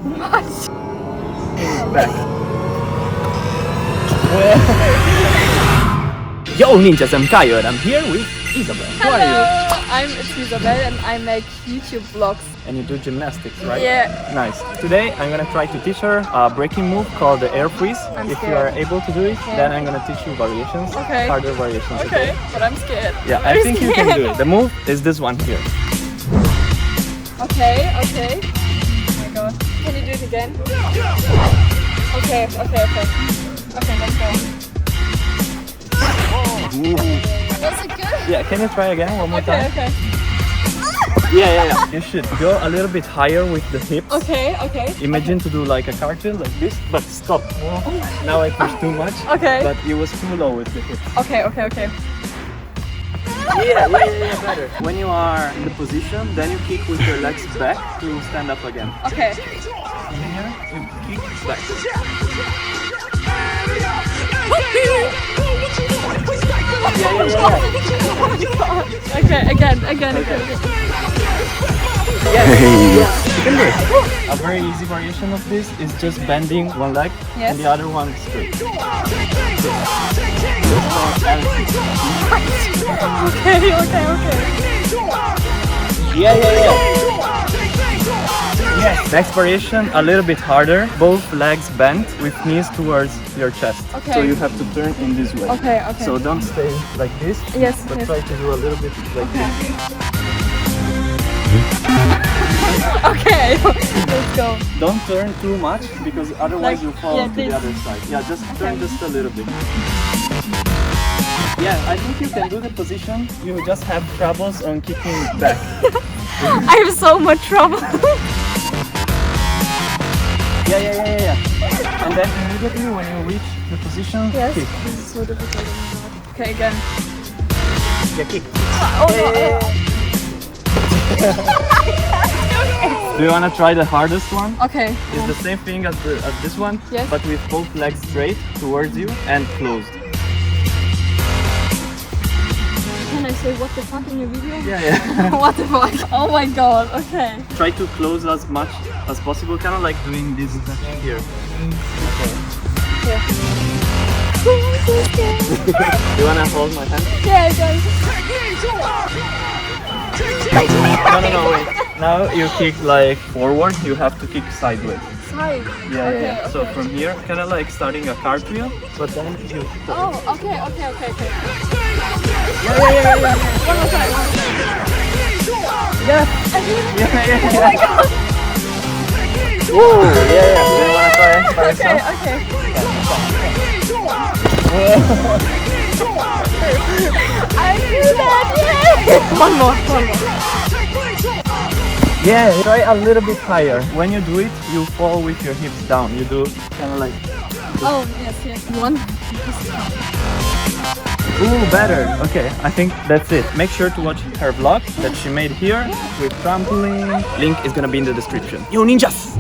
much. Back. Yo ninjas, I'm Kaio and I'm here with Isabel. Hello, Who are you? I'm Isabel and I make YouTube vlogs. And you do gymnastics, right? Yeah. Nice. Today I'm gonna try to teach her a breaking move called the air freeze. I'm if scared. you are able to do it, Yeah. then I'm gonna teach you variations. Okay. Harder variations. Okay, but I'm scared. Yeah, Very I think you can scared. do it. The move is this one here. Okay. Oh my god. Can you do it again? Okay. Okay, let's go. Was it good? Yeah, can you try again one more time? Okay. Yeah. You should go a little bit higher with the hips. Okay. Imagine to do like a cartwheel like this, but stop. Now I pushed too much. Okay. But it was too low with the hips. Okay. Yeah, better. When you are in the position, then you kick with your legs back to stand up again. Okay. From here, you kick back. Okay, again. Yeah, you can do it. A very easy variation of this is just bending one leg Yes. and the other one straight. Okay. Yeah. Yes. Next variation, a little bit harder. Both legs bent with knees towards your chest. Okay. So you have to turn in this way. Okay. So don't stay like this. Yes. But try to do a little bit like this. Okay, let's go. Don't turn too much because otherwise Like, you fall yeah, to this. the other side. Yeah, just turn just a little bit. Yeah, I think you can do the position. You just have troubles on kicking back. I have so much trouble. Yeah. And then immediately when you reach the position, Yes. kick. This is so difficult. Oh my god. Okay, again. Yeah, kick. Oh no. Do you want to try the hardest one? Okay. It's the same thing as this one, Yes. but with both legs straight towards you and closed. Can I say what the fuck in your video? Yeah. What the fuck? Oh my god, okay. Try to close as much as possible, kind of like doing this here. Okay. You wanna hold my hand? Yeah, guys. No, wait. Now you kick like forward, you have to kick sideways. Side. Yeah. So from here, kind of like starting a cartwheel, but then you... Oh, okay. Yeah. One more time. Yeah. Oh my god. Whoa, yeah. Do you wanna try by yourself? Okay. I do that, yeah! One more. Yeah, try a little bit higher. When you do it, you fall with your hips down. You do kind of like... Oh, yes. One. Ooh, better. Okay, I think that's it. Make sure to watch her vlog that she made here with trampoline. Link is gonna be in the description. Yo ninjas!